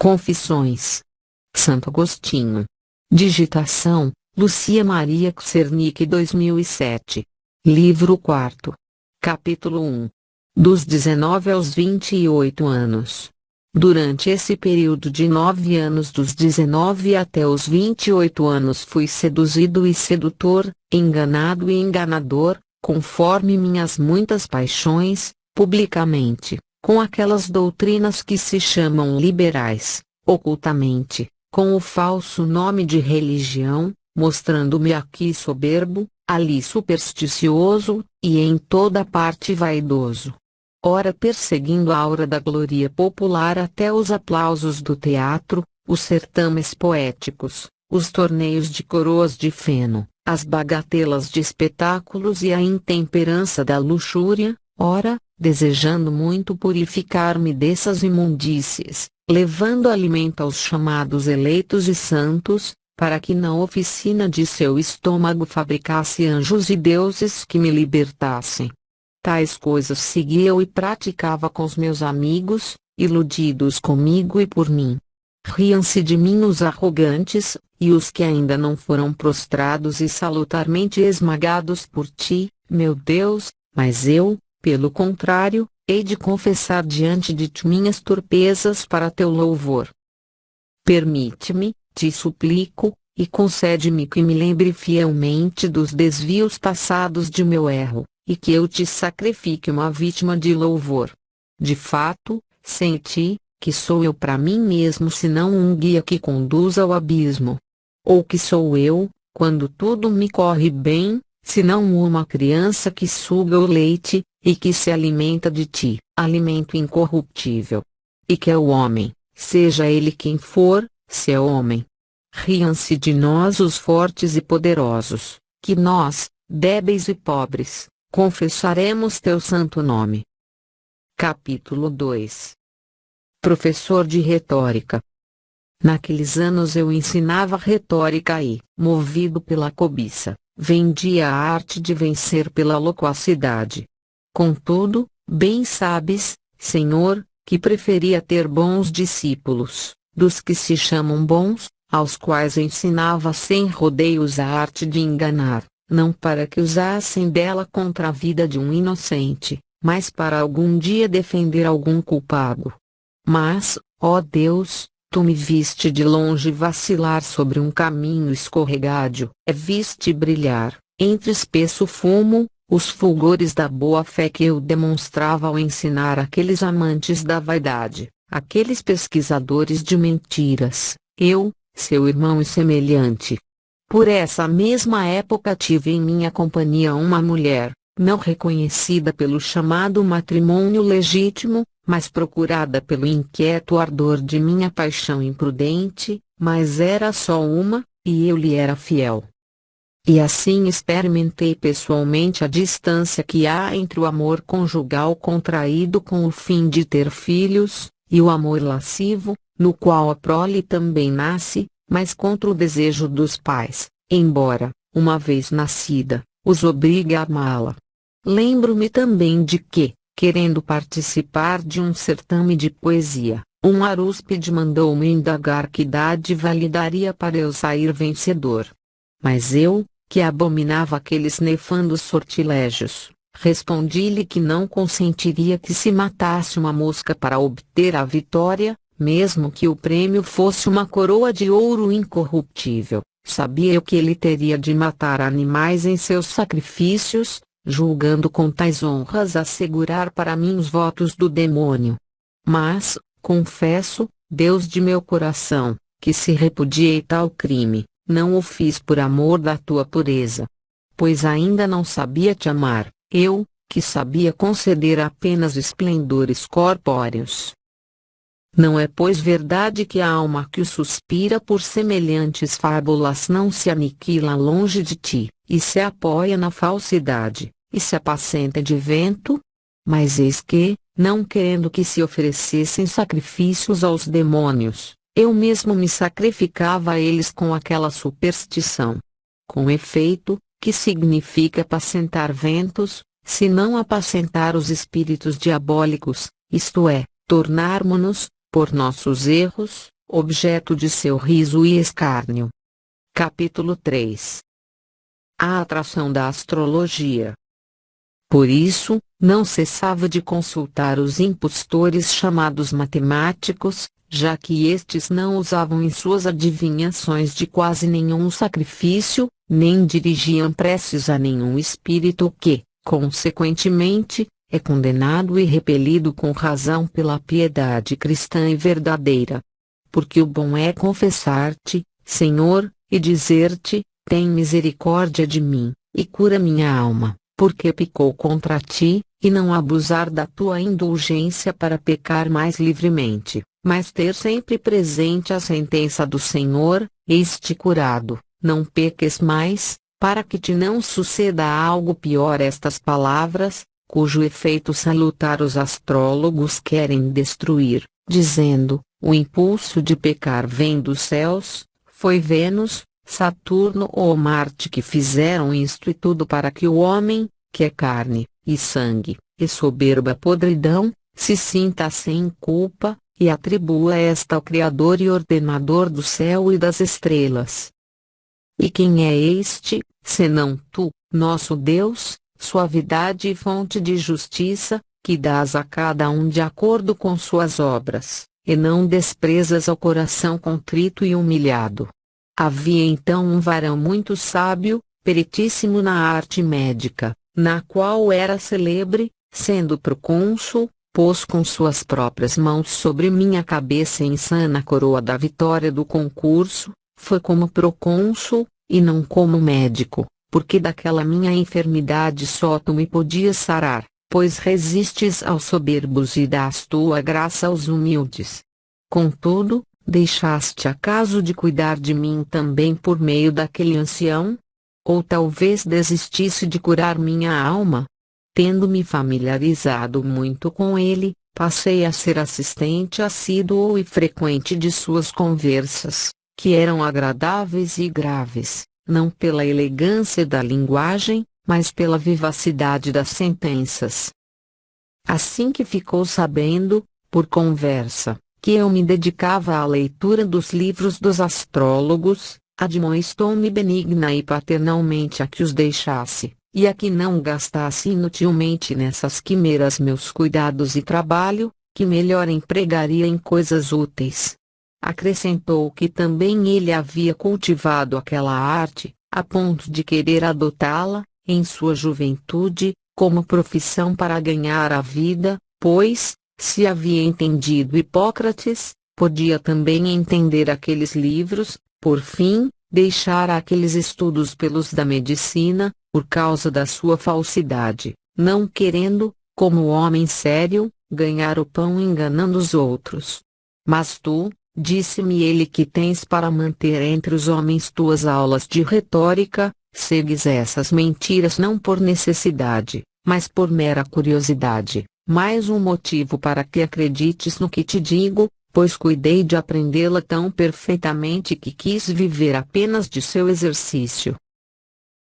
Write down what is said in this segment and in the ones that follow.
Confissões. Santo Agostinho. Digitação, Lucia Maria Czernik 2007. Livro 4. Capítulo 1. Dos 19 aos 28 anos. Durante esse período de 9 anos, dos 19 até os 28 anos, fui seduzido e sedutor, enganado e enganador, conforme minhas muitas paixões, publicamente, com aquelas doutrinas que se chamam liberais, ocultamente, com o falso nome de religião, mostrando-me aqui soberbo, ali supersticioso, e em toda parte vaidoso. Ora perseguindo a aura da glória popular até os aplausos do teatro, os certames poéticos, os torneios de coroas de feno, as bagatelas de espetáculos e a intemperança da luxúria, ora, desejando muito purificar-me dessas imundícies, levando alimento aos chamados eleitos e santos, para que na oficina de seu estômago fabricasse anjos e deuses que me libertassem. Tais coisas seguia eu e praticava com os meus amigos, iludidos comigo e por mim. Riam-se de mim os arrogantes, e os que ainda não foram prostrados e salutarmente esmagados por ti, meu Deus, mas eu, pelo contrário, hei de confessar diante de ti minhas torpezas para teu louvor. Permite-me, te suplico, e concede-me que me lembre fielmente dos desvios passados de meu erro, e que eu te sacrifique uma vítima de louvor. De fato, sem ti, que sou eu para mim mesmo senão um guia que conduz ao abismo? Ou que sou eu, quando tudo me corre bem, senão uma criança que suga o leite, e que se alimenta de ti, alimento incorruptível? E que é o homem, seja ele quem for, se é homem. Riam-se de nós os fortes e poderosos, que nós, débeis e pobres, confessaremos teu santo nome. Capítulo 2. Professor de retórica. Naqueles anos eu ensinava retórica e, movido pela cobiça, vendia a arte de vencer pela loquacidade. Contudo, bem sabes, Senhor, que preferia ter bons discípulos, dos que se chamam bons, aos quais ensinava sem rodeios a arte de enganar, não para que usassem dela contra a vida de um inocente, mas para algum dia defender algum culpado. Mas, ó Deus, tu me viste de longe vacilar sobre um caminho escorregadio, viste brilhar, entre espesso fumo, os fulgores da boa-fé que eu demonstrava ao ensinar aqueles amantes da vaidade, aqueles pesquisadores de mentiras, eu, seu irmão e semelhante. Por essa mesma época tive em minha companhia uma mulher, não reconhecida pelo chamado matrimônio legítimo, mas procurada pelo inquieto ardor de minha paixão imprudente, mas era só uma, e eu lhe era fiel. E assim experimentei pessoalmente a distância que há entre o amor conjugal contraído com o fim de ter filhos, e o amor lascivo, no qual a prole também nasce, mas contra o desejo dos pais, embora, uma vez nascida, os obrigue a amá-la. Lembro-me também de que, querendo participar de um certame de poesia, um arúspide mandou-me indagar que dádiva lhe daria para eu sair vencedor. Mas eu, que abominava aqueles nefandos sortilégios, respondi-lhe que não consentiria que se matasse uma mosca para obter a vitória, mesmo que o prêmio fosse uma coroa de ouro incorruptível. Sabia eu que ele teria de matar animais em seus sacrifícios, julgando com tais honras assegurar para mim os votos do demônio. Mas, confesso, Deus de meu coração, que se repudiei tal crime, não o fiz por amor da tua pureza. Pois ainda não sabia te amar, eu, que sabia conceder apenas esplendores corpóreos. Não é pois verdade que a alma que suspira por semelhantes fábulas não se aniquila longe de ti, e se apoia na falsidade, e se apacenta de vento? Mas eis que, não querendo que se oferecessem sacrifícios aos demônios, eu mesmo me sacrificava a eles com aquela superstição. Com efeito, que significa apacentar ventos, se não apacentar os espíritos diabólicos, isto é, tornarmo-nos, por nossos erros, objeto de seu riso e escárnio. Capítulo 3. A atração da astrologia. Por isso, não cessava de consultar os impostores chamados matemáticos, já que estes não usavam em suas adivinhações de quase nenhum sacrifício, nem dirigiam preces a nenhum espírito que, consequentemente, é condenado e repelido com razão pela piedade cristã e verdadeira. Porque o bom é confessar-te, Senhor, e dizer-te: tem misericórdia de mim, e cura minha alma, porque pecou contra ti, e não abusar da tua indulgência para pecar mais livremente, mas ter sempre presente a sentença do Senhor: eis-te curado, não peques mais, para que te não suceda algo pior. Estas palavras, cujo efeito salutar os astrólogos querem destruir, dizendo: o impulso de pecar vem dos céus, foi Vênus, Saturno ou Marte que fizeram isto, e tudo para que o homem, que é carne, e sangue, e soberba podridão, se sinta sem culpa, e atribua esta ao Criador e Ordenador do céu e das estrelas. E quem é este, senão tu, nosso Deus, suavidade e fonte de justiça, que dás a cada um de acordo com suas obras, e não desprezas ao coração contrito e humilhado? Havia então um varão muito sábio, peritíssimo na arte médica, na qual era celebre, sendo procônsul, pôs com suas próprias mãos sobre minha cabeça a insana coroa da vitória do concurso. Foi como procônsul, e não como médico, porque daquela minha enfermidade só tu me podias sarar, pois resistes aos soberbos e dás tua graça aos humildes. Contudo, deixaste acaso de cuidar de mim também por meio daquele ancião? Ou talvez desistisse de curar minha alma? Tendo-me familiarizado muito com ele, passei a ser assistente assíduo e frequente de suas conversas, que eram agradáveis e graves, não pela elegância da linguagem, mas pela vivacidade das sentenças. Assim que ficou sabendo, por conversa, que eu me dedicava à leitura dos livros dos astrólogos, admoestou-me benigna e paternalmente a que os deixasse, e a que não gastasse inutilmente nessas quimeras meus cuidados e trabalho, que melhor empregaria em coisas úteis. Acrescentou que também ele havia cultivado aquela arte, a ponto de querer adotá-la, em sua juventude, como profissão para ganhar a vida, pois, se havia entendido Hipócrates, podia também entender aqueles livros. Por fim, deixara aqueles estudos pelos da medicina, por causa da sua falsidade, não querendo, como homem sério, ganhar o pão enganando os outros. Mas tu, disse-me ele, que tens para manter entre os homens tuas aulas de retórica, segues essas mentiras não por necessidade, mas por mera curiosidade. Mais um motivo para que acredites no que te digo, pois cuidei de aprendê-la tão perfeitamente que quis viver apenas de seu exercício.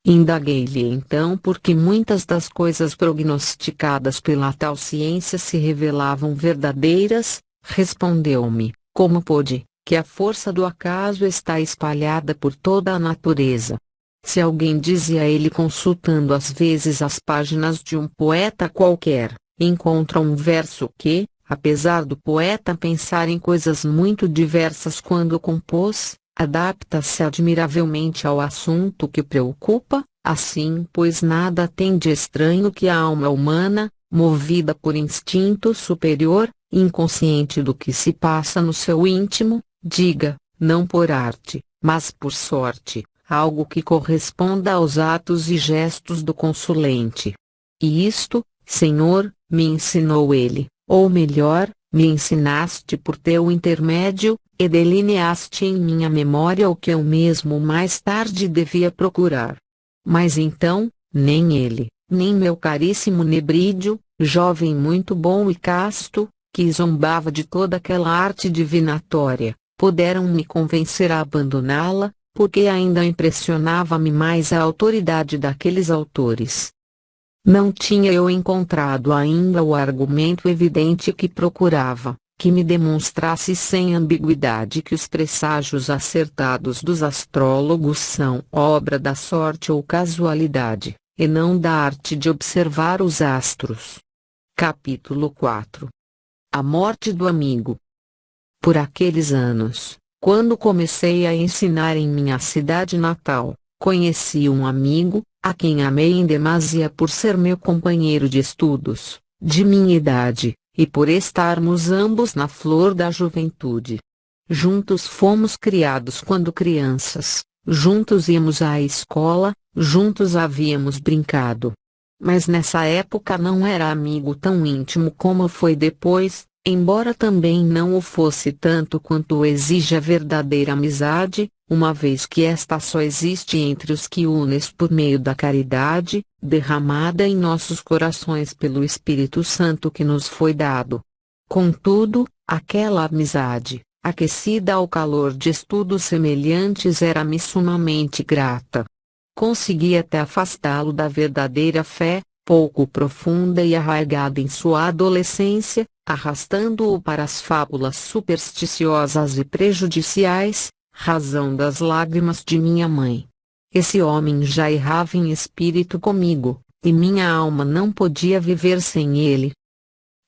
Indaguei-lhe então por que muitas das coisas prognosticadas pela tal ciência se revelavam verdadeiras. Respondeu-me, como pôde, que a força do acaso está espalhada por toda a natureza. Se alguém dizia ele, consultando às vezes as páginas de um poeta qualquer, encontra um verso que, apesar do poeta pensar em coisas muito diversas quando compôs, adapta-se admiravelmente ao assunto que preocupa, assim pois nada tem de estranho que a alma humana, movida por instinto superior, inconsciente do que se passa no seu íntimo, diga, não por arte, mas por sorte, algo que corresponda aos atos e gestos do consulente. E isto, Senhor, me ensinou ele, ou melhor, me ensinaste por teu intermédio, e delineaste em minha memória o que eu mesmo mais tarde devia procurar. Mas então, nem ele, nem meu caríssimo Nebrídio, jovem muito bom e casto, que zombava de toda aquela arte divinatória, puderam me convencer a abandoná-la, porque ainda impressionava-me mais a autoridade daqueles autores. Não tinha eu encontrado ainda o argumento evidente que procurava, que me demonstrasse sem ambiguidade que os presságios acertados dos astrólogos são obra da sorte ou casualidade, e não da arte de observar os astros. Capítulo 4. A morte do amigo. Por aqueles anos, quando comecei a ensinar em minha cidade natal, conheci um amigo, a quem amei em demasia por ser meu companheiro de estudos, de minha idade, e por estarmos ambos na flor da juventude. Juntos fomos criados quando crianças, juntos íamos à escola, juntos havíamos brincado. Mas nessa época não era amigo tão íntimo como foi depois, embora também não o fosse tanto quanto exige a verdadeira amizade, uma vez que esta só existe entre os que unes por meio da caridade, derramada em nossos corações pelo Espírito Santo que nos foi dado. Contudo, aquela amizade, aquecida ao calor de estudos semelhantes, era-me sumamente grata. Consegui até afastá-lo da verdadeira fé, pouco profunda e arraigada em sua adolescência, arrastando-o para as fábulas supersticiosas e prejudiciais, razão das lágrimas de minha mãe. Esse homem já errava em espírito comigo, e minha alma não podia viver sem ele.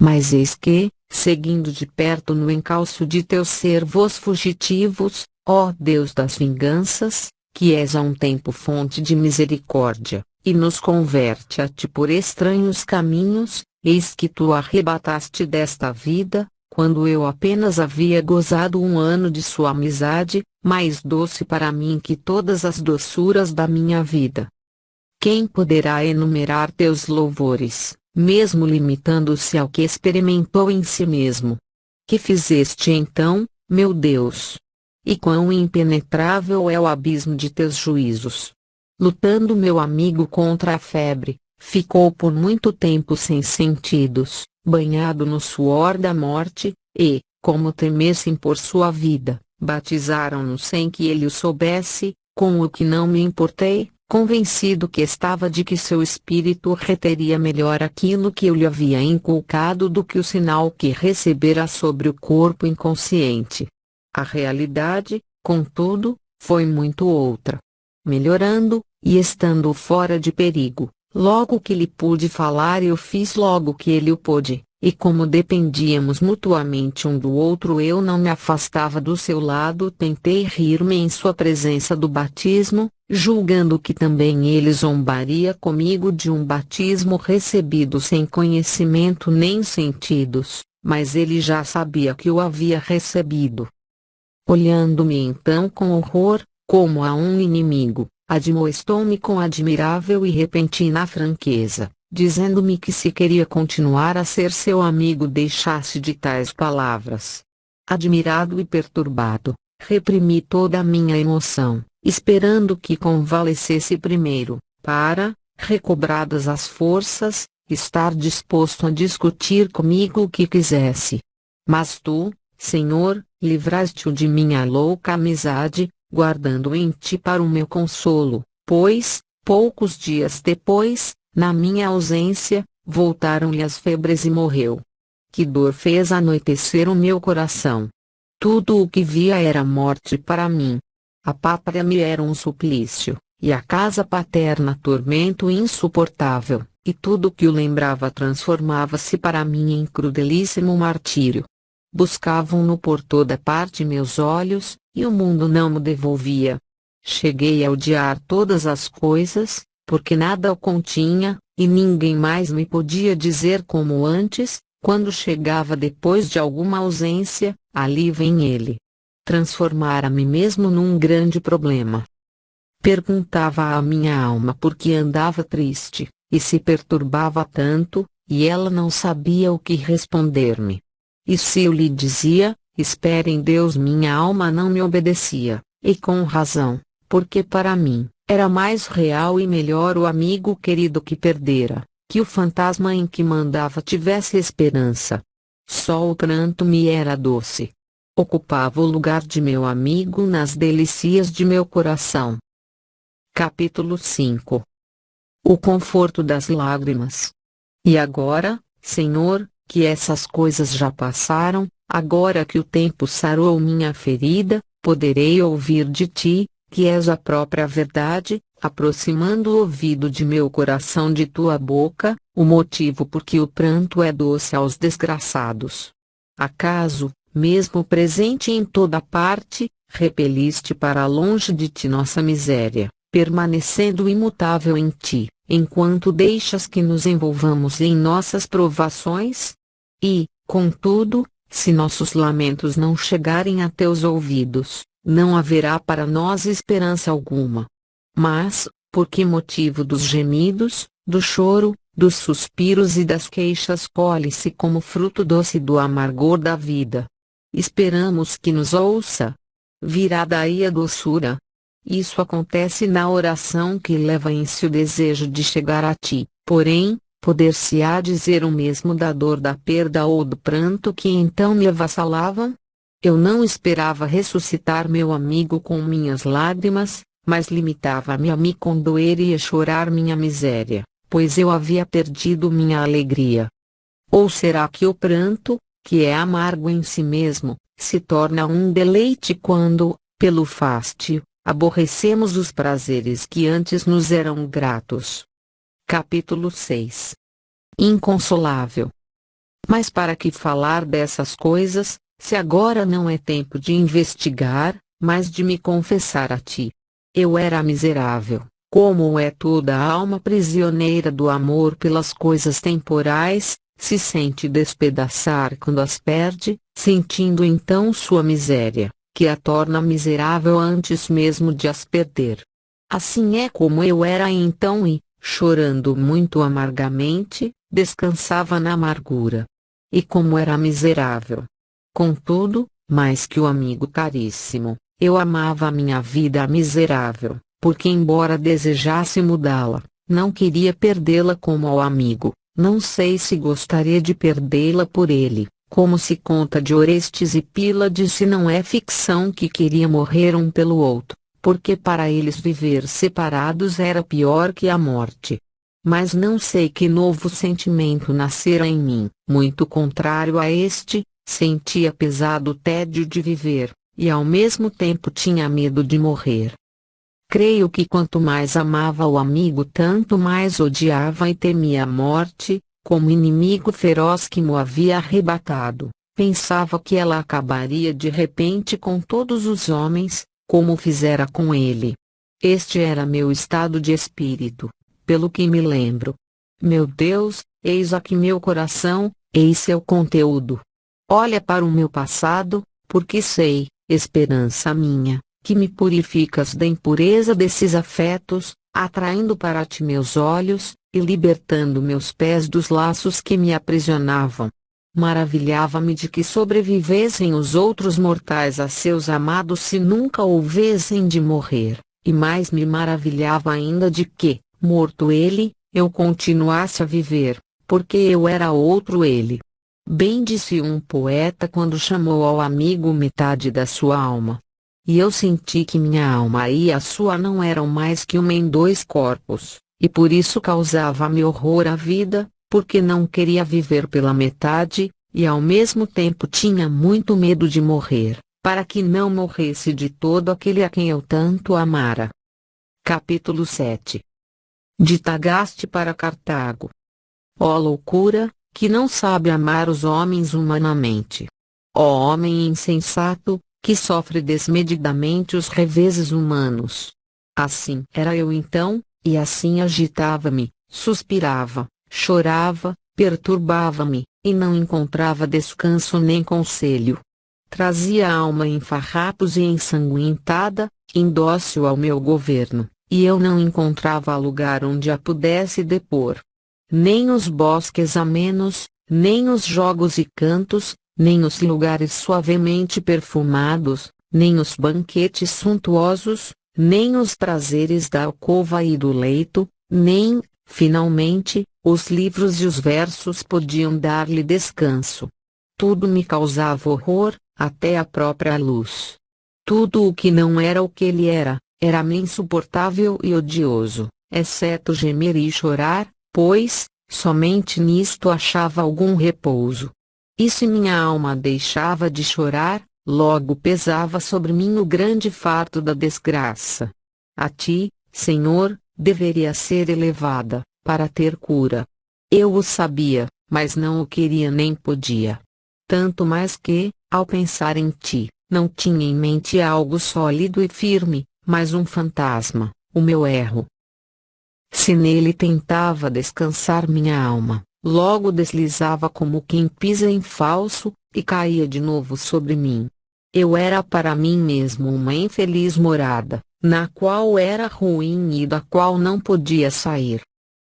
Mas eis que, seguindo de perto no encalço de teus servos fugitivos, ó Deus das vinganças, que és a um tempo fonte de misericórdia, e nos converte a ti por estranhos caminhos, eis que tu arrebataste desta vida, quando eu apenas havia gozado um ano de sua amizade, mais doce para mim que todas as doçuras da minha vida. Quem poderá enumerar teus louvores, mesmo limitando-se ao que experimentou em si mesmo? Que fizeste então, meu Deus? E quão impenetrável é o abismo de teus juízos! Lutando meu amigo contra a febre, ficou por muito tempo sem sentidos, banhado no suor da morte, e, como temessem por sua vida, batizaram-no sem que ele o soubesse, com o que não me importei, convencido que estava de que seu espírito reteria melhor aquilo que eu lhe havia inculcado do que o sinal que recebera sobre o corpo inconsciente. A realidade, contudo, foi muito outra. Melhorando, e estando fora de perigo, logo que lhe pude falar eu fiz logo que ele o pôde, e como dependíamos mutuamente um do outro eu não me afastava do seu lado, tentei rir-me em sua presença do batismo, julgando que também ele zombaria comigo de um batismo recebido sem conhecimento nem sentidos, mas ele já sabia que o havia recebido. Olhando-me então com horror, como a um inimigo, admoestou-me com admirável e repentina franqueza, dizendo-me que se queria continuar a ser seu amigo deixasse de tais palavras. Admirado e perturbado, reprimi toda a minha emoção, esperando que convalescesse primeiro, para, recobradas as forças, estar disposto a discutir comigo o que quisesse. Mas tu, Senhor, livraste-o de minha louca amizade, guardando-o em ti para o meu consolo, pois, poucos dias depois, na minha ausência, voltaram-lhe as febres e morreu. Que dor fez anoitecer o meu coração! Tudo o que via era morte para mim. A pátria me era um suplício, e a casa paterna tormento insuportável, e tudo que o lembrava transformava-se para mim em crudelíssimo martírio. Buscavam-no por toda parte meus olhos, e o mundo não me devolvia. Cheguei a odiar todas as coisas, porque nada o continha, e ninguém mais me podia dizer como antes, quando chegava depois de alguma ausência, ali vem ele. Transformara-me mesmo num grande problema. Perguntava à minha alma por que andava triste, e se perturbava tanto, e ela não sabia o que responder-me. E se eu lhe dizia, espere em Deus, minha alma não me obedecia, e com razão, porque para mim, era mais real e melhor o amigo querido que perdera, que o fantasma em que mandava tivesse esperança. Só o pranto me era doce. Ocupava o lugar de meu amigo nas delícias de meu coração. Capítulo 5. O conforto das lágrimas. E agora, Senhor, que essas coisas já passaram, Agora que o tempo sarou minha ferida, poderei ouvir de ti, que és a própria verdade, aproximando o ouvido de meu coração de tua boca, o motivo por que o pranto é doce aos desgraçados. Acaso, mesmo presente em toda parte, repeliste para longe de ti nossa miséria, permanecendo imutável em ti, enquanto deixas que nos envolvamos em nossas provações? E, contudo, se nossos lamentos não chegarem a teus ouvidos, não haverá para nós esperança alguma. Mas, por que motivo dos gemidos, do choro, dos suspiros e das queixas colhe-se como fruto doce do amargor da vida? Esperamos que nos ouça. Virá daí a doçura. Isso acontece na oração que leva em si o desejo de chegar a ti, porém, poder-se-á dizer o mesmo da dor da perda ou do pranto que então me avassalavam? Eu não esperava ressuscitar meu amigo com minhas lágrimas, mas limitava-me a me condoer e a chorar minha miséria, pois eu havia perdido minha alegria. Ou será que o pranto, que é amargo em si mesmo, se torna um deleite quando, pelo fástio, aborrecemos os prazeres que antes nos eram gratos? Capítulo 6. Inconsolável. Mas para que falar dessas coisas, se agora não é tempo de investigar, mas de me confessar a ti? Eu era miserável, como é toda a alma prisioneira do amor pelas coisas temporais, se sente despedaçar quando as perde, sentindo então sua miséria, que a torna miserável antes mesmo de as perder. Assim é como eu era então e, chorando muito amargamente, descansava na amargura. E como era miserável! Contudo, mais que o amigo caríssimo, eu amava a minha vida miserável, porque embora desejasse mudá-la, não queria perdê-la como ao amigo. Não sei se gostaria de perdê-la por ele, como se conta de Orestes e Pílades, se não é ficção que queria morrer um pelo outro, porque para eles viver separados era pior que a morte. Mas não sei que novo sentimento nascera em mim, muito contrário a este. Sentia pesado o tédio de viver, e ao mesmo tempo tinha medo de morrer. Creio que quanto mais amava o amigo, tanto mais odiava e temia a morte, como inimigo feroz que mo havia arrebatado. Pensava que ela acabaria de repente com todos os homens, como fizera com ele. Este era meu estado de espírito, pelo que me lembro. Meu Deus, eis aqui meu coração, eis seu conteúdo. Olha para o meu passado, porque sei, esperança minha, que me purificas da impureza desses afetos, atraindo para ti meus olhos, e libertando meus pés dos laços que me aprisionavam. Maravilhava-me de que sobrevivessem os outros mortais a seus amados se nunca houvessem de morrer, e mais me maravilhava ainda de que, morto ele, eu continuasse a viver, porque eu era outro ele. Bem disse um poeta quando chamou ao amigo metade da sua alma. E eu senti que minha alma e a sua não eram mais que uma em dois corpos, e por isso causava-me horror à vida, porque não queria viver pela metade, e ao mesmo tempo tinha muito medo de morrer, para que não morresse de todo aquele a quem eu tanto amara. Capítulo 7. De Tagaste para Cartago. Ó loucura, que não sabe amar os homens humanamente! Ó homem insensato, que sofre desmedidamente os reveses humanos! Assim era eu então, e assim agitava-me, suspirava, chorava, perturbava-me, e não encontrava descanso nem conselho. Trazia a alma em farrapos e ensanguentada, indócil ao meu governo, e eu não encontrava lugar onde a pudesse depor. Nem os bosques amenos, nem os jogos e cantos, nem os lugares suavemente perfumados, nem os banquetes suntuosos, nem os prazeres da alcova e do leito, nem, finalmente, os livros e os versos podiam dar-lhe descanso. Tudo me causava horror, até a própria luz. Tudo o que não era o que ele era-me insuportável e odioso, exceto gemer e chorar, pois, somente nisto achava algum repouso. E se minha alma deixava de chorar, logo pesava sobre mim o grande fardo da desgraça. A ti, Senhor, deveria ser elevada, para ter cura. Eu o sabia, mas não o queria nem podia. Tanto mais que, ao pensar em ti, não tinha em mente algo sólido e firme, mas um fantasma, o meu erro. Se nele tentava descansar minha alma, logo deslizava como quem pisa em falso, e caía de novo sobre mim. Eu era para mim mesmo uma infeliz morada, na qual era ruim e da qual não podia sair.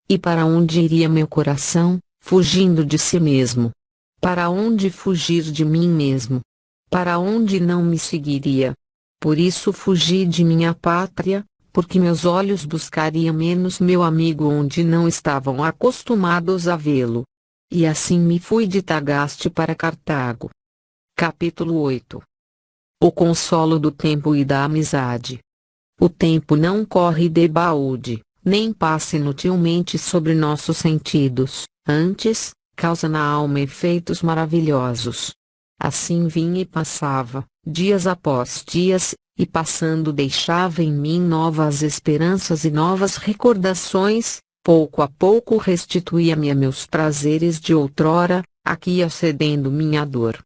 E para onde iria meu coração, fugindo de si mesmo? Para onde fugir de mim mesmo? Para onde não me seguiria? Por isso fugi de minha pátria, porque meus olhos buscariam menos meu amigo onde não estavam acostumados a vê-lo. E assim me fui de Tagaste para Cartago. Capítulo 8. O consolo do tempo e da amizade. O tempo não corre debalde, nem passa inutilmente sobre nossos sentidos, antes, causa na alma efeitos maravilhosos. Assim vinha e passava, dias após dias, e passando deixava em mim novas esperanças e novas recordações, pouco a pouco restituía-me a meus prazeres de outrora, aqui ia cedendo minha dor.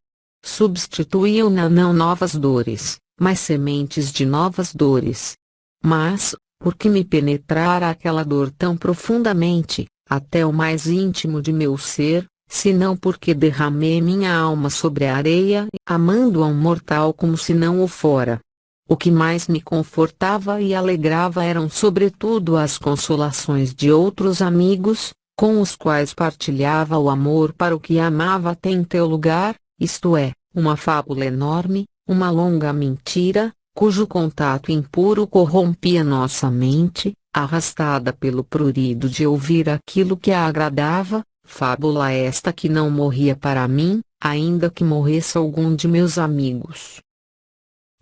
Substituíam-na não novas dores, mas sementes de novas dores. Mas, por que me penetrara aquela dor tão profundamente, até o mais íntimo de meu ser, senão porque derramei minha alma sobre a areia, amando a um mortal como se não o fora? O que mais me confortava e alegrava eram sobretudo as consolações de outros amigos, com os quais partilhava o amor para o que amava até em teu lugar, isto é, uma fábula enorme, uma longa mentira, cujo contato impuro corrompia nossa mente, arrastada pelo prurido de ouvir aquilo que a agradava, fábula esta que não morria para mim, ainda que morresse algum de meus amigos.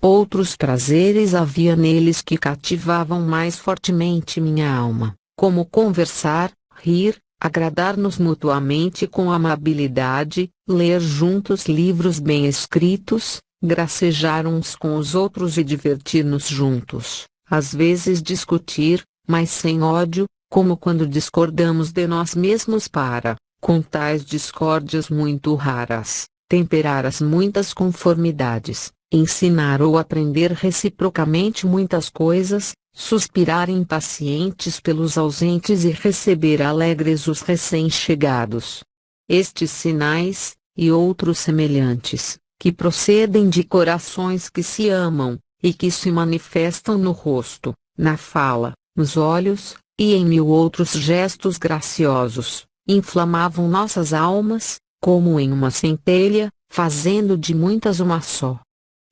Outros prazeres havia neles que cativavam mais fortemente minha alma, como conversar, rir, agradar-nos mutuamente com amabilidade, ler juntos livros bem escritos, gracejar uns com os outros e divertir-nos juntos, às vezes discutir, mas sem ódio, como quando discordamos de nós mesmos para, com tais discórdias muito raras, temperar as muitas conformidades, ensinar ou aprender reciprocamente muitas coisas, suspirar impacientes pelos ausentes e receber alegres os recém-chegados. Estes sinais, e outros semelhantes, que procedem de corações que se amam, e que se manifestam no rosto, na fala, nos olhos, e em mil outros gestos graciosos, inflamavam nossas almas, como em uma centelha, fazendo de muitas uma só.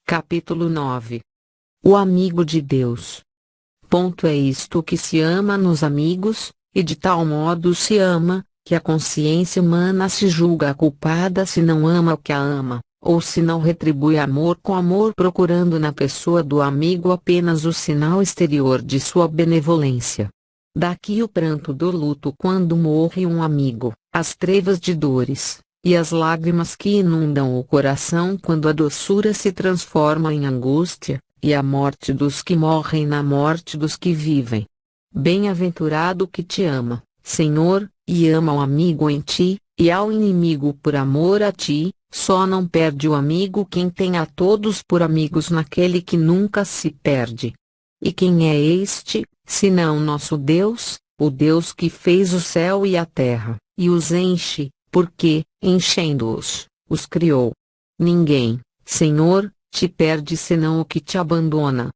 Capítulo 9. O amigo de Deus. Ponto é isto que se ama nos amigos, e de tal modo se ama, que a consciência humana se julga culpada se não ama o que a ama, ou se não retribui amor com amor procurando na pessoa do amigo apenas o sinal exterior de sua benevolência. Daqui o pranto do luto quando morre um amigo, as trevas de dores, e as lágrimas que inundam o coração quando a doçura se transforma em angústia, e a morte dos que morrem na morte dos que vivem. Bem-aventurado que te ama, Senhor, e ama o amigo em ti, e ao inimigo por amor a ti, só não perde o amigo quem tem a todos por amigos naquele que nunca se perde. E quem é este, senão nosso Deus, o Deus que fez o céu e a terra, e os enche, porque, enchendo-os, os criou. Ninguém, Senhor, te perde senão o que te abandona.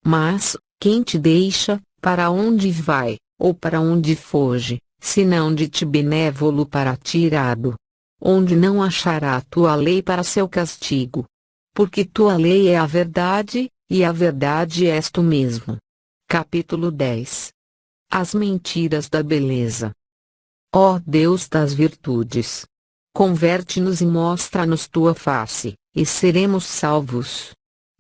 Mas, quem te deixa, para onde vai, ou para onde foge, senão de ti benévolo para ti irado? Onde não achará a tua lei para seu castigo? Porque tua lei é a verdade, e a verdade és tu mesmo. Capítulo 10. As mentiras da beleza. Ó Deus das virtudes! Converte-nos e mostra-nos tua face, e seremos salvos.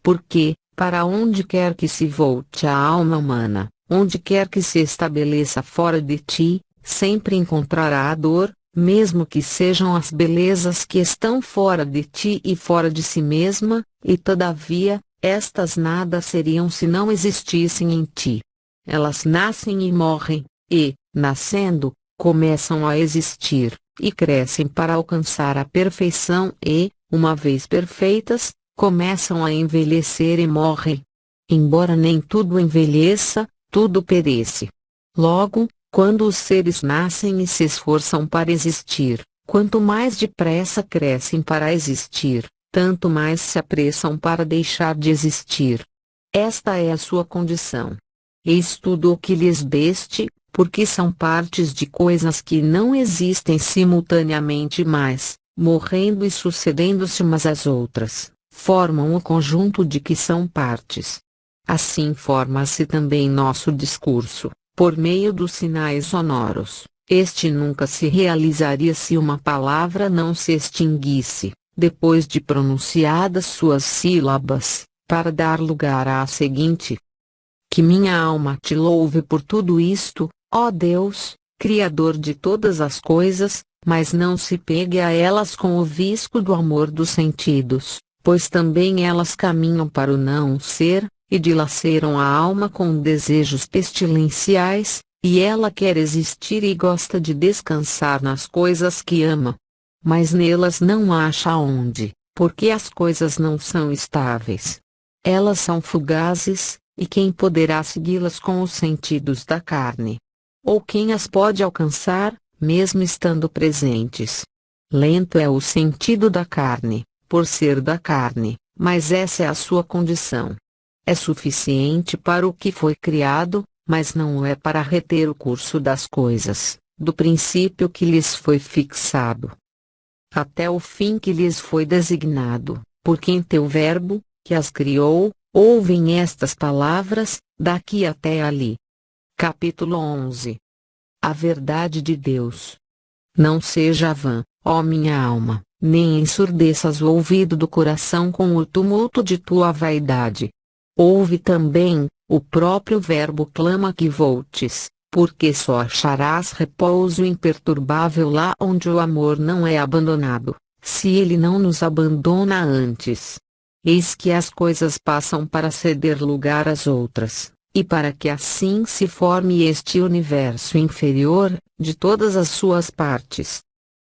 Porque, para onde quer que se volte a alma humana, onde quer que se estabeleça fora de ti, sempre encontrará a dor, mesmo que sejam as belezas que estão fora de ti e fora de si mesma, e todavia, estas nada seriam se não existissem em ti. Elas nascem e morrem, e, nascendo, começam a existir, e crescem para alcançar a perfeição e, uma vez perfeitas, começam a envelhecer e morrem. Embora nem tudo envelheça, tudo perece. Logo, quando os seres nascem e se esforçam para existir, quanto mais depressa crescem para existir, tanto mais se apressam para deixar de existir. Esta é a sua condição. Eis tudo o que lhes deste, porque são partes de coisas que não existem simultaneamente mas, morrendo e sucedendo-se umas às outras, formam o conjunto de que são partes. Assim forma-se também nosso discurso, por meio dos sinais sonoros. Este nunca se realizaria se uma palavra não se extinguisse, depois de pronunciadas suas sílabas, para dar lugar à seguinte. Que minha alma te louve por tudo isto, ó Deus, Criador de todas as coisas, mas não se pegue a elas com o visco do amor dos sentidos, pois também elas caminham para o não ser, e dilaceram a alma com desejos pestilenciais, e ela quer existir e gosta de descansar nas coisas que ama. Mas nelas não acha onde, porque as coisas não são estáveis. Elas são fugazes, e quem poderá segui-las com os sentidos da carne? Ou quem as pode alcançar, mesmo estando presentes? Lento é o sentido da carne, por ser da carne, mas essa é a sua condição. É suficiente para o que foi criado, mas não é para reter o curso das coisas, do princípio que lhes foi fixado, até o fim que lhes foi designado, por quem teu Verbo, que as criou, ouvem estas palavras, daqui até ali. Capítulo 11. A verdade de Deus. Não seja vã, ó minha alma, nem ensurdeças o ouvido do coração com o tumulto de tua vaidade. Ouve também, o próprio Verbo clama que voltes, porque só acharás repouso imperturbável lá onde o amor não é abandonado, se ele não nos abandona antes. Eis que as coisas passam para ceder lugar às outras, e para que assim se forme este universo inferior, de todas as suas partes.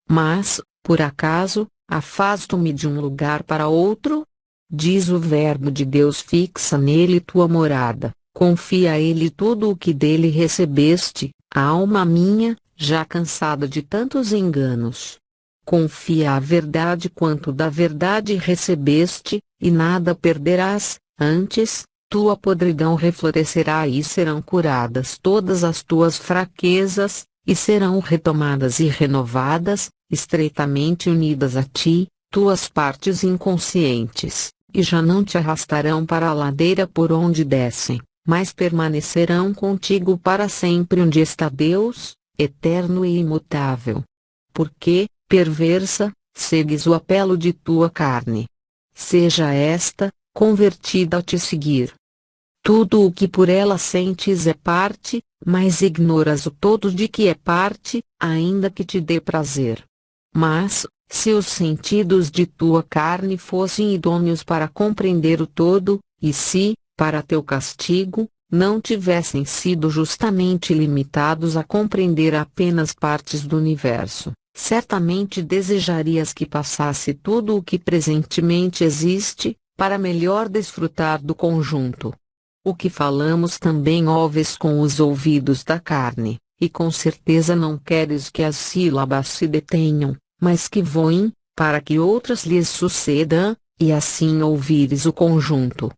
Mas, por acaso, afasto-me de um lugar para outro? Diz o Verbo de Deus: fixa nele tua morada, confia a ele tudo o que dele recebeste, alma minha, já cansada de tantos enganos. Confia a verdade quanto da verdade recebeste, e nada perderás, antes, tua podridão reflorescerá e serão curadas todas as tuas fraquezas, e serão retomadas e renovadas, estreitamente unidas a ti, tuas partes inconscientes, e já não te arrastarão para a ladeira por onde descem, mas permanecerão contigo para sempre onde está Deus, eterno e imutável. Porque, perversa, segues o apelo de tua carne. Seja esta, convertida a te seguir. Tudo o que por ela sentes é parte, mas ignoras o todo de que é parte, ainda que te dê prazer. Mas, se os sentidos de tua carne fossem idôneos para compreender o todo, e se, para teu castigo, não tivessem sido justamente limitados a compreender apenas partes do universo, certamente desejarias que passasse tudo o que presentemente existe, para melhor desfrutar do conjunto. O que falamos também ouves com os ouvidos da carne, e com certeza não queres que as sílabas se detenham, mas que voem, para que outras lhes sucedam, e assim ouvires o conjunto.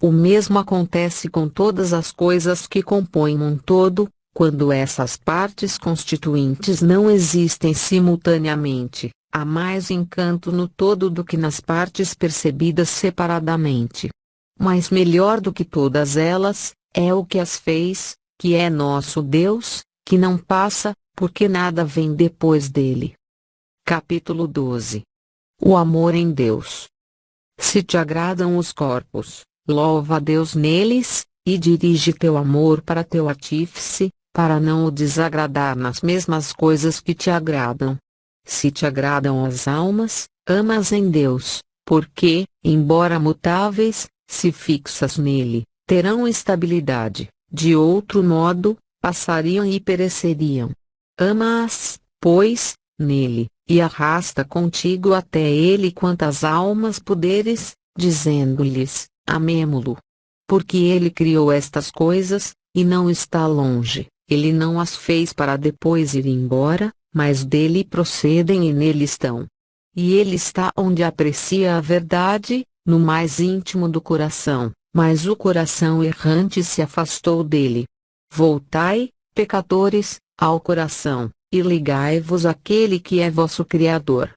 O mesmo acontece com todas as coisas que compõem um todo, quando essas partes constituintes não existem simultaneamente. Há mais encanto no todo do que nas partes percebidas separadamente. Mas melhor do que todas elas, é o que as fez, que é nosso Deus, que não passa, porque nada vem depois dele. Capítulo 12. O amor em Deus. Se te agradam os corpos, louva a Deus neles, e dirige teu amor para teu artífice, para não o desagradar nas mesmas coisas que te agradam. se te agradam as almas, ama-as em Deus, porque, embora mutáveis, se fixas nele, terão estabilidade, de outro modo, passariam e pereceriam. Ama-as, pois, nele, e arrasta contigo até ele quantas almas puderes, dizendo-lhes, amemo-lo. Porque ele criou estas coisas, e não está longe, ele não as fez para depois ir embora, mas dele procedem e nele estão. E ele está onde aprecia a verdade, no mais íntimo do coração, mas o coração errante se afastou dele. Voltai, pecadores, ao coração, e ligai-vos àquele que é vosso Criador.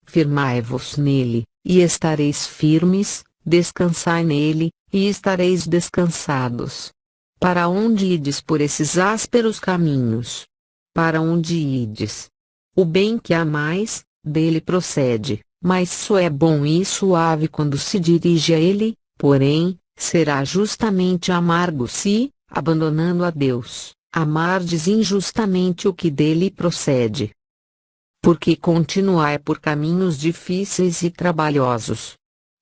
Firmai-vos nele, e estareis firmes, descansai nele, e estareis descansados. Para onde ides por esses ásperos caminhos? Para onde ides? O bem que amais, dele procede, mas só é bom e suave quando se dirige a ele, porém, será justamente amargo se, abandonando a Deus, amardes injustamente o que dele procede. Porque continuai por caminhos difíceis e trabalhosos.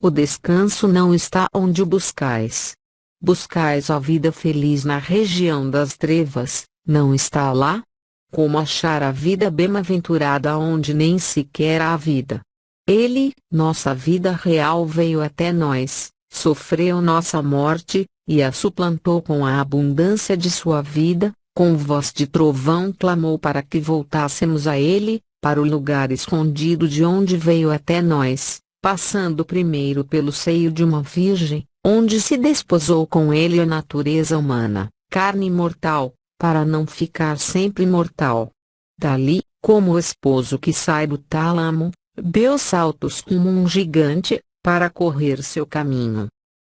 O descanso não está onde o buscais. Buscais a vida feliz na região das trevas, não está lá? Como achar a vida bem-aventurada onde nem sequer há vida? Ele, nossa vida real, veio até nós, sofreu nossa morte, e a suplantou com a abundância de sua vida, com voz de trovão clamou para que voltássemos a ele, para o lugar escondido de onde veio até nós, passando primeiro pelo seio de uma virgem, onde se desposou com ele a natureza humana, carne mortal, para não ficar sempre mortal. Dali, como o esposo que sai do tálamo, deu saltos como um gigante, para correr seu caminho.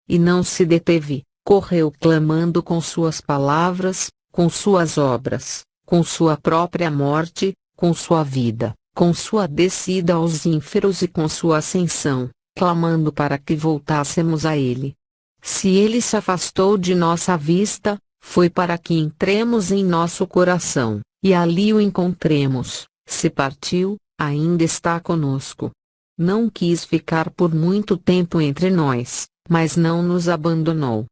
E não se deteve, correu clamando com suas palavras, com suas obras, com sua própria morte, com sua vida, com sua descida aos ínferos e com sua ascensão, clamando para que voltássemos a ele. Se ele se afastou de nossa vista, foi para que entremos em nosso coração, e ali o encontremos. Se partiu, ainda está conosco. Não quis ficar por muito tempo entre nós, mas não nos abandonou.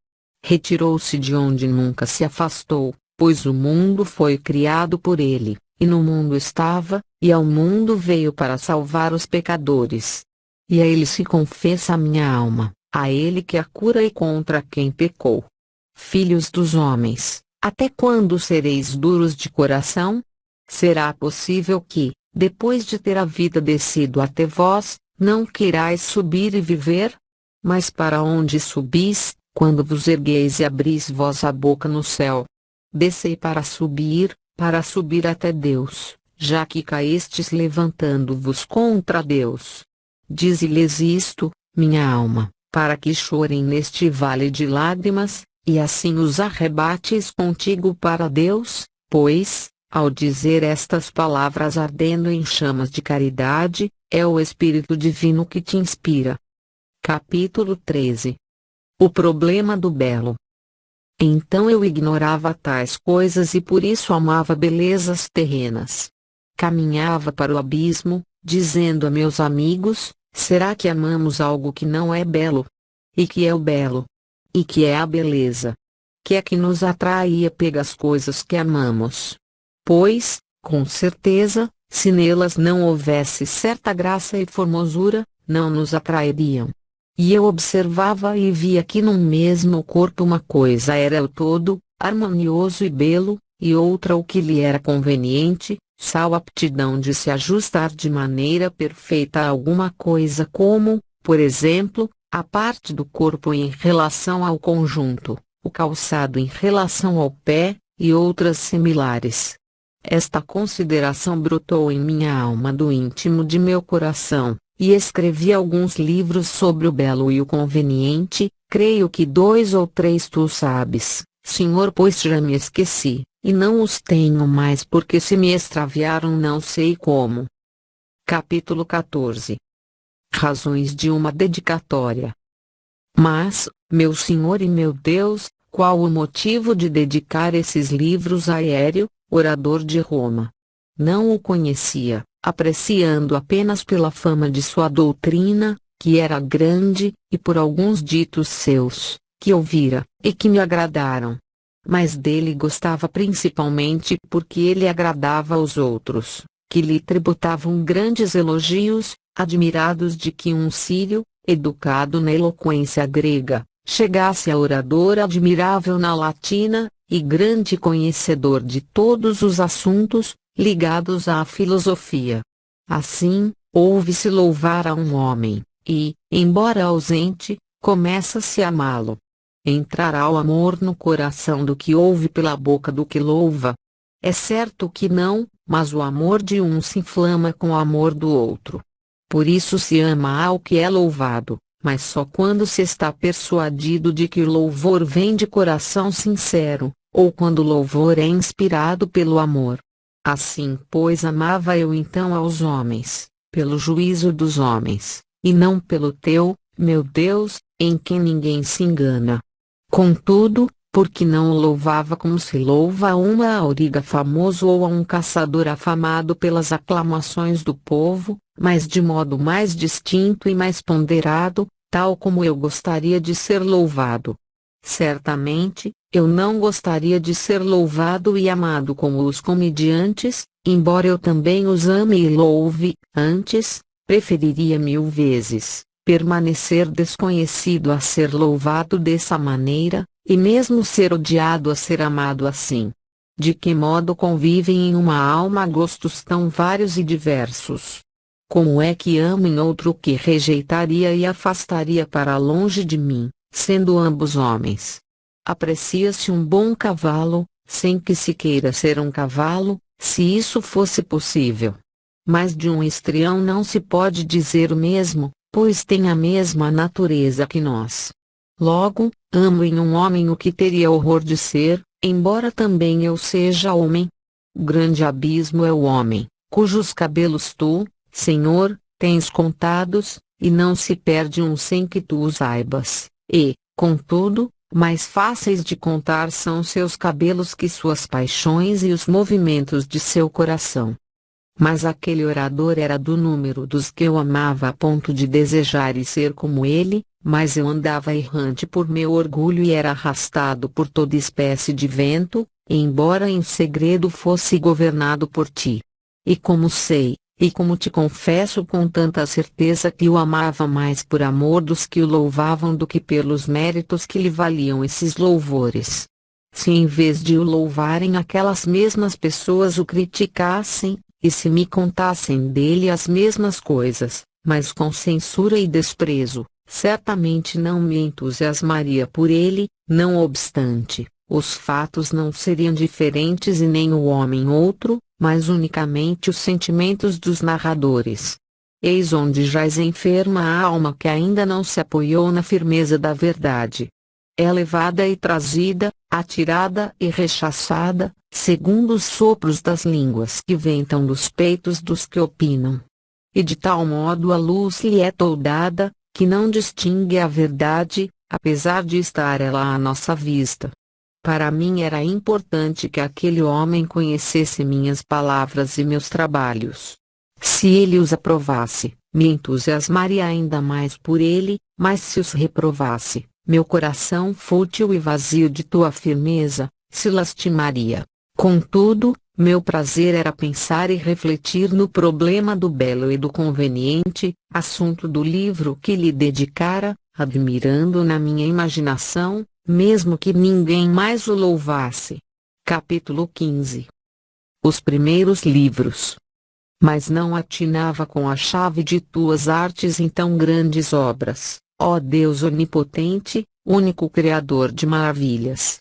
Retirou-se de onde nunca se afastou, pois o mundo foi criado por ele, e no mundo estava, e ao mundo veio para salvar os pecadores. E a ele se confessa a minha alma, a ele que a cura e contra quem pecou. Filhos dos homens, até quando sereis duros de coração? Será possível que, depois de ter a vida descido até vós, não queirais subir e viver? Mas para onde subis, quando vos ergueis e abris vós a boca no céu? Descei para subir até Deus, já que caístes levantando-vos contra Deus. Dize-lhes isto, minha alma, para que chorem neste vale de lágrimas, e assim os arrebates contigo para Deus, pois, ao dizer estas palavras ardendo em chamas de caridade, é o Espírito Divino que te inspira. Capítulo 13. O problema do belo. Então eu ignorava tais coisas e por isso amava belezas terrenas. Caminhava para o abismo, dizendo a meus amigos, será que amamos algo que não é belo? E que é o belo? E que é a beleza? Que é que nos atrai e apega às coisas que amamos? Pois, com certeza, se nelas não houvesse certa graça e formosura, não nos atrairiam. E eu observava e via que num mesmo corpo uma coisa era o todo, harmonioso e belo, e outra o que lhe era conveniente, só a aptidão de se ajustar de maneira perfeita a alguma coisa como, por exemplo, a parte do corpo em relação ao conjunto, o calçado em relação ao pé, e outras similares. Esta consideração brotou em minha alma do íntimo de meu coração, e escrevi alguns livros sobre o belo e o conveniente, creio que 2 ou 3 tu sabes, Senhor, pois já me esqueci, e não os tenho mais porque se me extraviaram não sei como. Capítulo 14. Razões de uma dedicatória. Mas, meu Senhor e meu Deus, qual o motivo de dedicar esses livros a Hélio, orador de Roma? Não o conhecia, apreciando apenas pela fama de sua doutrina, que era grande, e por alguns ditos seus, que ouvira, e que me agradaram. Mas dele gostava principalmente porque ele agradava aos outros, que lhe tributavam grandes elogios, admirados de que um sírio, educado na eloquência grega, chegasse a orador admirável na latina, e grande conhecedor de todos os assuntos, ligados à filosofia. Assim, ouve-se louvar a um homem, e, embora ausente, começa-se a amá-lo. Entrará o amor no coração do que ouve pela boca do que louva? É certo que não, mas o amor de um se inflama com o amor do outro. Por isso se ama ao que é louvado, mas só quando se está persuadido de que o louvor vem de coração sincero, ou quando o louvor é inspirado pelo amor. Assim, pois, amava eu então aos homens, pelo juízo dos homens, e não pelo teu, meu Deus, em quem ninguém se engana. Contudo, porque não o louvava como se louva a uma auriga famoso ou a um caçador afamado pelas aclamações do povo, mas de modo mais distinto e mais ponderado, tal como eu gostaria de ser louvado. Certamente, eu não gostaria de ser louvado e amado como os comediantes, embora eu também os ame e louve. Antes, preferiria 1000 vezes permanecer desconhecido a ser louvado dessa maneira, e mesmo ser odiado a ser amado assim. De que modo convivem em uma alma gostos tão vários e diversos? Como é que amo em outro que rejeitaria e afastaria para longe de mim, sendo ambos homens? Aprecia-se um bom cavalo, sem que se queira ser um cavalo, se isso fosse possível. Mas de um estrião não se pode dizer o mesmo, pois tem a mesma natureza que nós. Logo, amo em um homem o que teria horror de ser, embora também eu seja homem. Grande abismo é o homem, cujos cabelos tu, Senhor, tens contados, e não se perde um sem que tu os saibas, e, contudo, mais fáceis de contar são seus cabelos que suas paixões e os movimentos de seu coração. Mas aquele orador era do número dos que eu amava a ponto de desejar e ser como ele, mas eu andava errante por meu orgulho e era arrastado por toda espécie de vento, embora em segredo fosse governado por ti. E como sei, e como te confesso com tanta certeza que o amava mais por amor dos que o louvavam do que pelos méritos que lhe valiam esses louvores. Se em vez de o louvarem aquelas mesmas pessoas o criticassem, e se me contassem dele as mesmas coisas, mas com censura e desprezo, certamente não me entusiasmaria por ele. Não obstante, os fatos não seriam diferentes e nem o homem outro, mas unicamente os sentimentos dos narradores. Eis onde jaz enferma a alma que ainda não se apoiou na firmeza da verdade. É levada e trazida, atirada e rechaçada, segundo os sopros das línguas que ventam dos peitos dos que opinam. E de tal modo a luz lhe é toldada, que não distingue a verdade, apesar de estar ela à nossa vista. Para mim era importante que aquele homem conhecesse minhas palavras e meus trabalhos. Se ele os aprovasse, me entusiasmaria ainda mais por ele, mas se os reprovasse, meu coração fútil e vazio de tua firmeza, se lastimaria. Contudo, meu prazer era pensar e refletir no problema do belo e do conveniente, assunto do livro que lhe dedicara, admirando na minha imaginação, mesmo que ninguém mais o louvasse. Capítulo 15. Os primeiros livros. Mas não atinava com a chave de tuas artes em tão grandes obras, ó Deus onipotente, único Criador de maravilhas.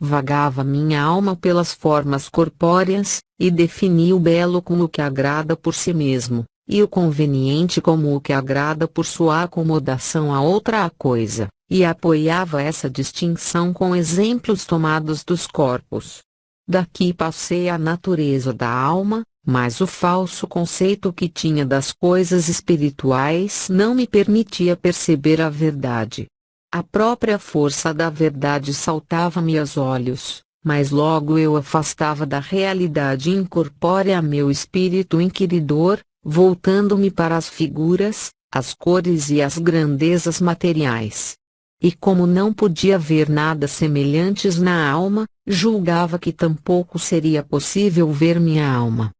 Vagava minha alma pelas formas corpóreas, e definia o belo como o que agrada por si mesmo, e o conveniente como o que agrada por sua acomodação a outra coisa, e apoiava essa distinção com exemplos tomados dos corpos. Daqui passei à natureza da alma, mas o falso conceito que tinha das coisas espirituais não me permitia perceber a verdade. A própria força da verdade saltava-me aos olhos, mas logo eu afastava da realidade incorpórea meu espírito inquiridor, voltando-me para as figuras, as cores e as grandezas materiais. E como não podia ver nada semelhantes na alma, julgava que tampouco seria possível ver minha alma.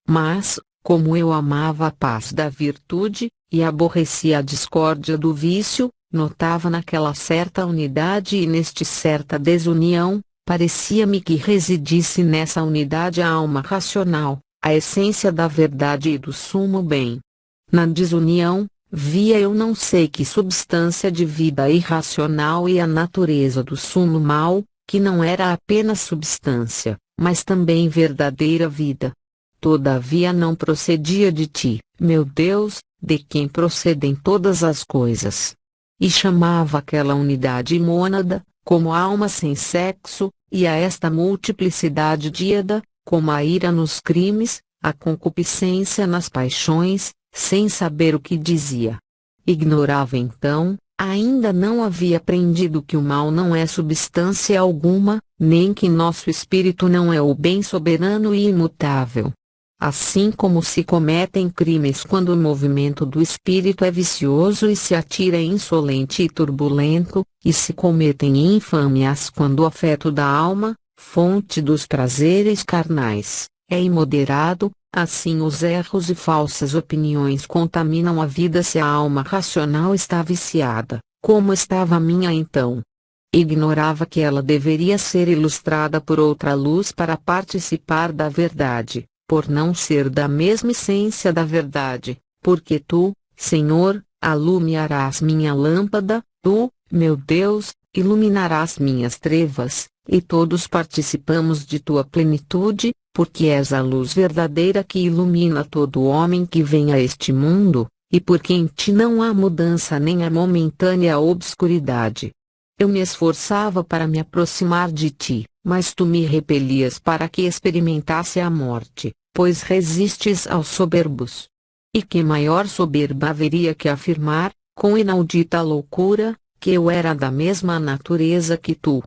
Mas, como eu amava a paz da virtude, e aborrecia a discórdia do vício, notava naquela certa unidade e neste certa desunião, parecia-me que residisse nessa unidade a alma racional, a essência da verdade e do sumo bem. Na desunião, via eu não sei que substância de vida irracional e a natureza do sumo mal, que não era apenas substância, mas também verdadeira vida. Todavia não procedia de ti, meu Deus, de quem procedem todas as coisas. E chamava aquela unidade mônada, como alma sem sexo, e a esta multiplicidade díada, como a ira nos crimes, a concupiscência nas paixões, sem saber o que dizia. Ignorava então, ainda não havia aprendido que o mal não é substância alguma, nem que nosso espírito não é o bem soberano e imutável. Assim como se cometem crimes quando o movimento do espírito é vicioso e se atira insolente e turbulento, e se cometem infâmias quando o afeto da alma, fonte dos prazeres carnais, é imoderado, assim os erros e falsas opiniões contaminam a vida se a alma racional está viciada, como estava a minha então. Ignorava que ela deveria ser ilustrada por outra luz para participar da verdade, por não ser da mesma essência da verdade, porque tu, Senhor, alumiarás minha lâmpada, tu, meu Deus, iluminarás minhas trevas, e todos participamos de tua plenitude, porque és a luz verdadeira que ilumina todo homem que vem a este mundo, e porque em ti não há mudança nem a momentânea obscuridade. Eu me esforçava para me aproximar de ti, mas tu me repelias para que experimentasse a morte, pois resistes aos soberbos. E que maior soberba haveria que afirmar, com inaudita loucura, que eu era da mesma natureza que tu?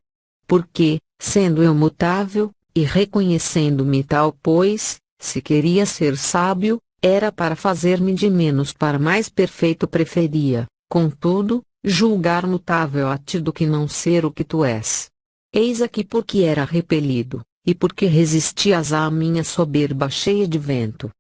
Porque, sendo eu mutável, e reconhecendo-me tal pois, se queria ser sábio, era para fazer-me de menos para mais perfeito preferia, contudo, julgar mutável a ti do que não ser o que tu és. Eis aqui porque era repelido, e porque resistias à minha soberba cheia de vento.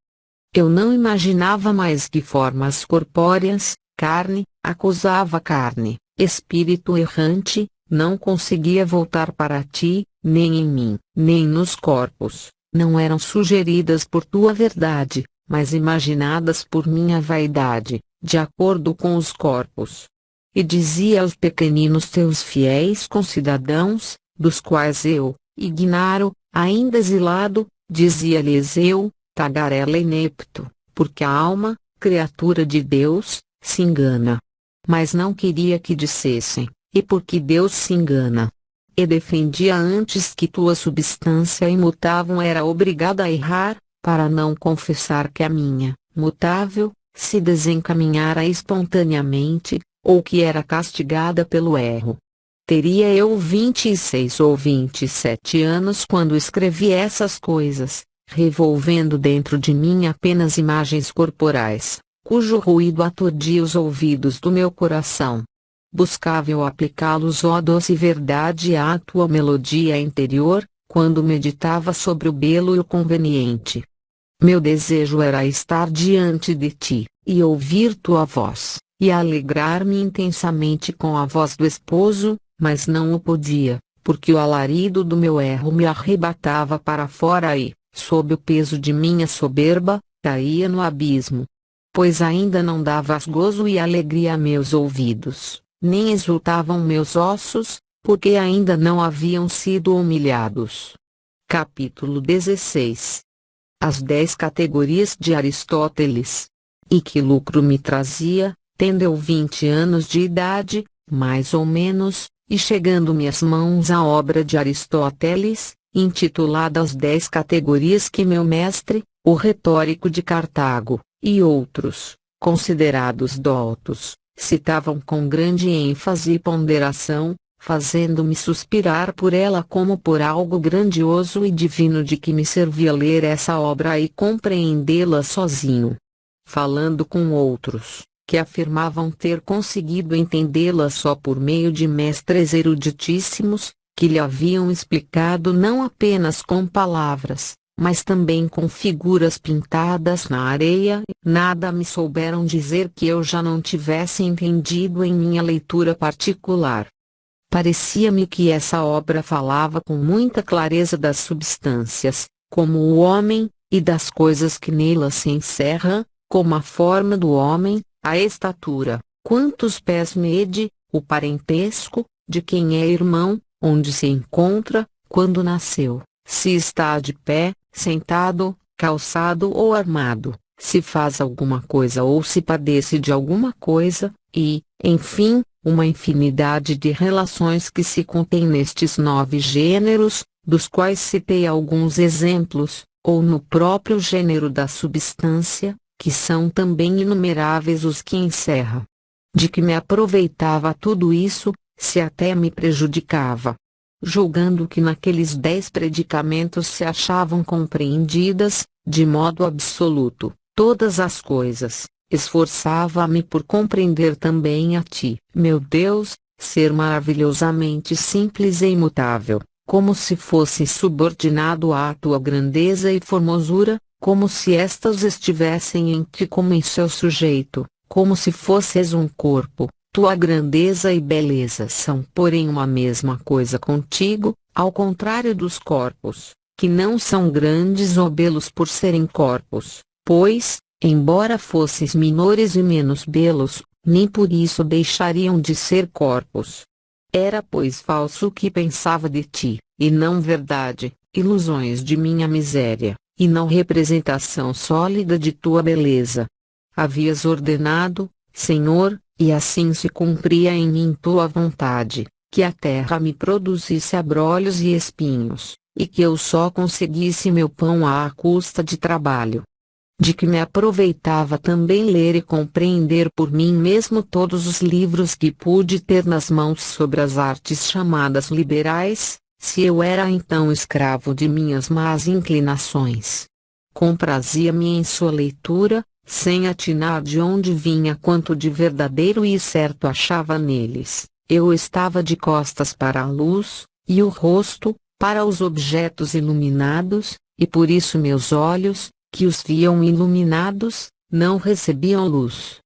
Eu não imaginava mais que formas corpóreas, carne, acusava carne, espírito errante, não conseguia voltar para ti, nem em mim, nem nos corpos, não eram sugeridas por tua verdade, mas imaginadas por minha vaidade, de acordo com os corpos. E dizia aos pequeninos teus fiéis concidadãos, dos quais eu, ignaro, ainda exilado, dizia-lhes eu, tagarela inepto, porque a alma, criatura de Deus, se engana. Mas não queria que dissessem, e porque Deus se engana. E defendia antes que tua substância imutável era obrigada a errar, para não confessar que a minha, mutável, se desencaminhara espontaneamente, ou que era castigada pelo erro. Teria eu 26 ou 27 anos quando escrevi essas coisas, revolvendo dentro de mim apenas imagens corporais, cujo ruído aturdia os ouvidos do meu coração. Buscava eu aplicá-los, ó doce verdade, à tua melodia interior, quando meditava sobre o belo e o conveniente. Meu desejo era estar diante de ti, e ouvir tua voz, e alegrar-me intensamente com a voz do esposo, mas não o podia, porque o alarido do meu erro me arrebatava para fora e, sob o peso de minha soberba, caía no abismo. Pois ainda não davas gozo e alegria a meus ouvidos, nem exultavam meus ossos, porque ainda não haviam sido humilhados. Capítulo 16. As 10 categorias de Aristóteles. E que lucro me trazia, tendo eu 20 anos de idade, mais ou menos, e chegando-me às mãos a obra de Aristóteles, intitulada As 10 Categorias que meu mestre, o retórico de Cartago, e outros, considerados doutos, citavam com grande ênfase e ponderação, fazendo-me suspirar por ela como por algo grandioso e divino de que me servia ler essa obra e compreendê-la sozinho. falando com outros, que afirmavam ter conseguido entendê-la só por meio de mestres eruditíssimos, que lhe haviam explicado não apenas com palavras, mas também com figuras pintadas na areia, nada me souberam dizer que eu já não tivesse entendido em minha leitura particular. Parecia-me que essa obra falava com muita clareza das substâncias, como o homem, e das coisas que nelas se encerram, como a forma do homem, a estatura, quantos pés mede, o parentesco, de quem é irmão, onde se encontra, quando nasceu, se está de pé, sentado, calçado ou armado, se faz alguma coisa ou se padece de alguma coisa, e, enfim, uma infinidade de relações que se contém nestes 9 gêneros, dos quais citei alguns exemplos, ou no próprio gênero da substância, que são também inumeráveis os que encerra. De que me aproveitava tudo isso, se até me prejudicava? Julgando que naqueles 10 predicamentos se achavam compreendidas, de modo absoluto, todas as coisas, esforçava-me por compreender também a ti, meu Deus, ser maravilhosamente simples e imutável, como se fosse subordinado à tua grandeza e formosura, como se estas estivessem em ti como em seu sujeito, como se fosses um corpo. Tua grandeza e beleza são porém uma mesma coisa contigo, ao contrário dos corpos, que não são grandes ou belos por serem corpos, pois, embora fosses menores e menos belos, nem por isso deixariam de ser corpos. Era pois falso o que pensava de ti, e não verdade, ilusões de minha miséria, e não representação sólida de tua beleza. Havias ordenado, Senhor, e assim se cumpria em mim tua vontade, que a terra me produzisse abrolhos e espinhos, e que eu só conseguisse meu pão à custa de trabalho. De que me aproveitava também ler e compreender por mim mesmo todos os livros que pude ter nas mãos sobre as artes chamadas liberais, se eu era então escravo de minhas más inclinações. Comprazia-me em sua leitura, sem atinar de onde vinha quanto de verdadeiro e certo achava neles. Eu estava de costas para a luz, e o rosto, para os objetos iluminados, e por isso meus olhos, que os viam iluminados, não recebiam luz.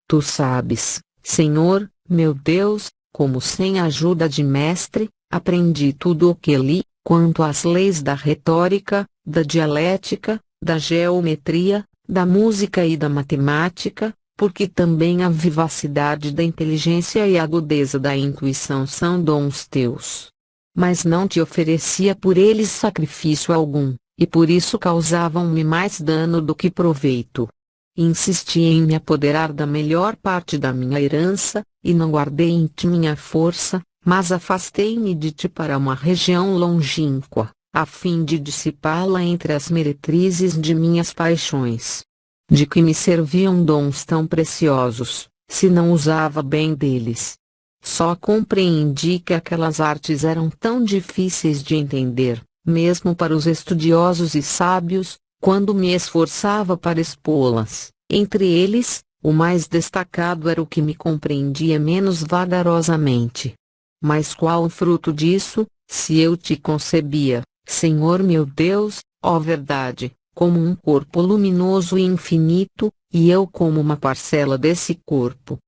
Tu sabes, Senhor, meu Deus, como sem ajuda de mestre, aprendi tudo o que li, quanto às leis da retórica, da dialética, da geometria, da música e da matemática, porque também a vivacidade da inteligência e a agudeza da intuição são dons teus. Mas não te oferecia por eles sacrifício algum, e por isso causavam-me mais dano do que proveito. Insisti em me apoderar da melhor parte da minha herança, e não guardei em ti minha força, mas afastei-me de ti para uma região longínqua, a fim de dissipá-la entre as meretrizes de minhas paixões. De que me serviam dons tão preciosos, se não usava bem deles? Só compreendi que aquelas artes eram tão difíceis de entender, mesmo para os estudiosos e sábios, quando me esforçava para expô-las. Entre eles, o mais destacado era o que me compreendia menos vagarosamente. Mas qual o fruto disso, se eu te concebia, Senhor meu Deus, ó verdade, como um corpo luminoso e infinito, e eu como uma parcela desse corpo?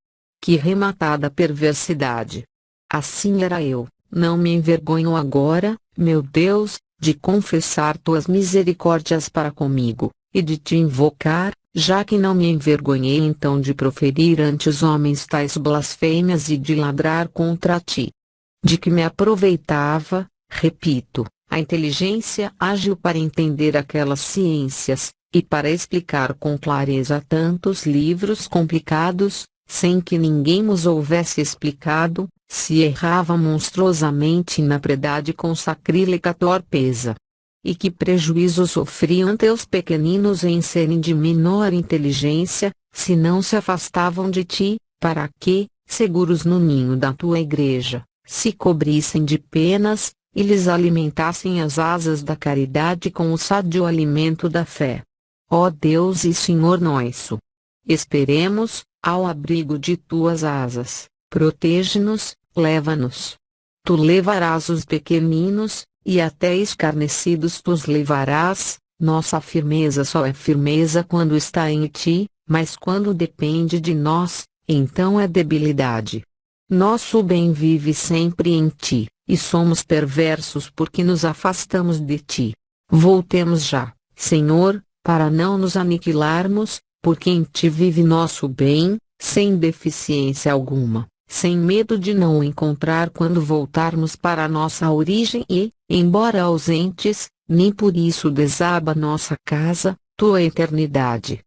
Que rematada perversidade! Assim era eu, não me envergonho agora, meu Deus, de confessar tuas misericórdias para comigo, e de te invocar, já que não me envergonhei então de proferir ante os homens tais blasfêmias e de ladrar contra ti. De que me aproveitava, repito, a inteligência ágil para entender aquelas ciências, e para explicar com clareza tantos livros complicados, sem que ninguém os houvesse explicado, se errava monstruosamente na predade com sacrílega torpeza. E que prejuízo sofriam teus pequeninos em serem de menor inteligência, se não se afastavam de ti, para que, seguros no ninho da tua igreja, se cobrissem de penas, e lhes alimentassem as asas da caridade com o sádio alimento da fé. Ó Deus e Senhor nosso! Esperemos, ao abrigo de tuas asas, protege-nos, leva-nos. Tu levarás os pequeninos, e até escarnecidos tu os levarás. Nossa firmeza só é firmeza quando está em ti, mas quando depende de nós, então é debilidade. Nosso bem vive sempre em ti, e somos perversos porque nos afastamos de ti. Voltemos já, Senhor, para não nos aniquilarmos, porque em ti vive nosso bem, sem deficiência alguma, sem medo de não o encontrar quando voltarmos para nossa origem e, embora ausentes, nem por isso desaba nossa casa, tua eternidade.